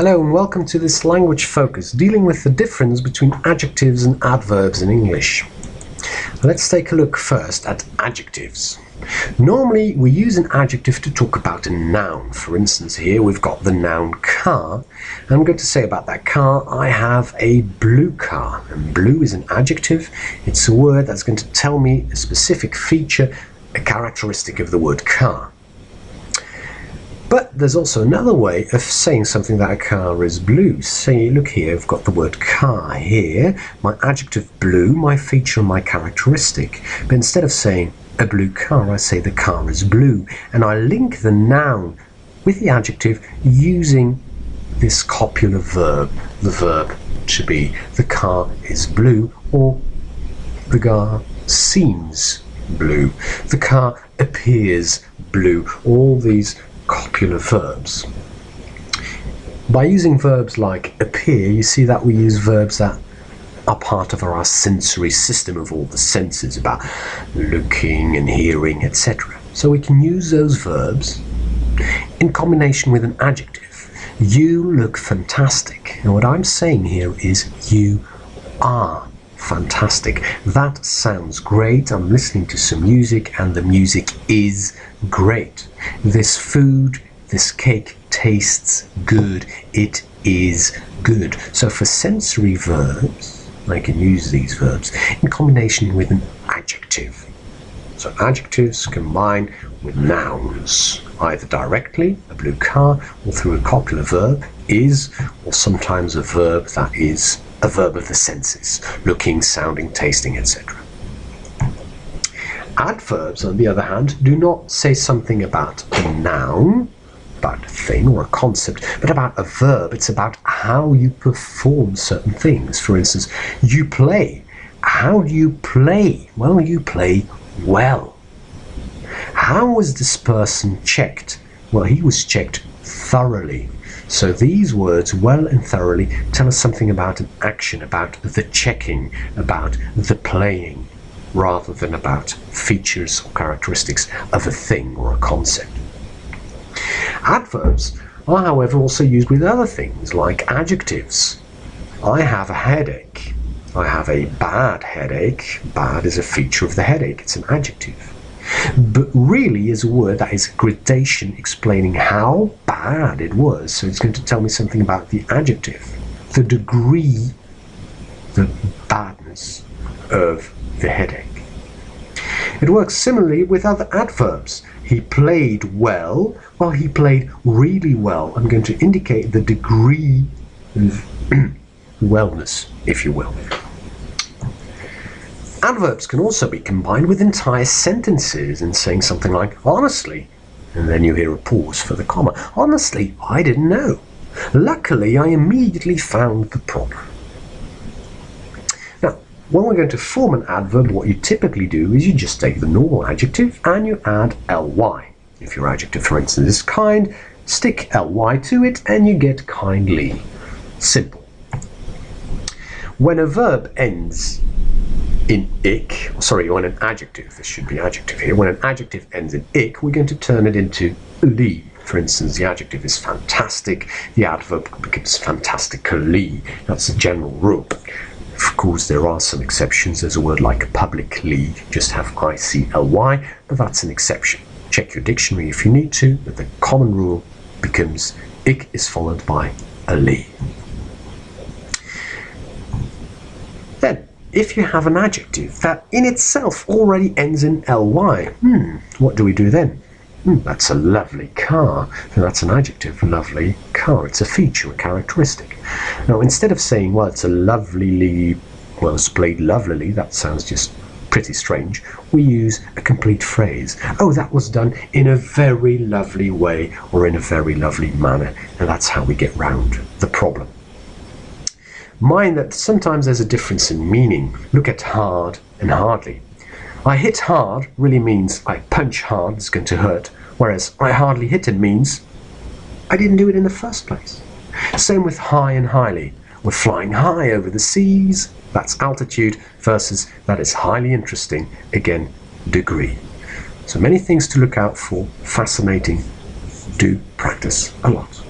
Hello and welcome to this language focus dealing with the difference between adjectives and adverbs in English. Let's take a look first at adjectives. Normally we use an adjective to talk about a noun. For instance, here we've got the noun car. I'm going to say about that car, I have a blue car. And blue is an adjective. It's a word that's going to tell me a specific feature, a characteristic of the word car. But there's also another way of saying something that a car is blue. Say, look here, I've got the word car here, my adjective blue, my feature, my characteristic. But instead of saying a blue car, I say the car is blue. And I link the noun with the adjective using this copular verb. The verb to be the car is blue or the car seems blue. The car appears blue. All these copular verbs. By using verbs like appear, you see that we use verbs that are part of our sensory system of all the senses, about looking and hearing, etc. So we can use those verbs in combination with an adjective. You look fantastic. And what I'm saying here is you are fantastic. That sounds great. I'm listening to some music and the music is great. This food, this cake tastes good. It is good. So for sensory verbs, I can use these verbs in combination with an adjective. So adjectives combine with nouns, either directly, a blue car, or through a copular verb, is, or sometimes a verb that is a verb of the senses, looking, sounding, tasting, etc. Adverbs, on the other hand, do not say something about a noun, about a thing or a concept, but about a verb. It's about how you perform certain things. For instance, you play. How do you play? Well, you play well. How was this person checked? Well, he was checked thoroughly. So these words, well and thoroughly, tell us something about an action, about the checking, about the playing, rather than about features or characteristics of a thing or a concept. Adverbs are, however, also used with other things, like adjectives. I have a headache. I have a bad headache. Bad is a feature of the headache. It's an adjective. But really is a word that is a gradation explaining how bad it was. So it's going to tell me something about the adjective, the degree, the badness of the headache. It works similarly with other adverbs. He played well. Well, he played really well. I'm going to indicate the degree of wellness, if you will. Adverbs can also be combined with entire sentences in saying something like, honestly, and then you hear a pause for the comma. Honestly, I didn't know. Luckily, I immediately found the problem. Now, when we're going to form an adverb, what you typically do is you just take the normal adjective and you add ly. If your adjective, for instance, is kind, stick ly to it and you get kindly. Simple. When a verb ends in ick, when an adjective, this should be adjective here, when an adjective ends in ick, we're going to turn it into ly. For instance, the adjective is fantastic, the adverb becomes fantastically. That's a general rule. Of course, there are some exceptions. There's a word like publicly, just have ICLY, but that's an exception. Check your dictionary if you need to, but the common rule becomes ick is followed by a ly. Then, if you have an adjective that in itself already ends in ly, what do we do then? That's a lovely car. So that's an adjective, lovely car. It's a feature, a characteristic. Now, instead of saying, well, it's a lovely, well, it's played lovelily, that sounds just pretty strange, we use a complete phrase. Oh, that was done in a very lovely way or in a very lovely manner. And that's how we get round the problem. Mind that sometimes there's a difference in meaning. Look at hard and hardly. I hit hard really means I punch hard, it's going to hurt, whereas I hardly hit it means I didn't do it in the first place. Same with high and highly. We're flying high over the seas, that's altitude, versus that is highly interesting, again, degree. So many things to look out for, fascinating, do practice a lot.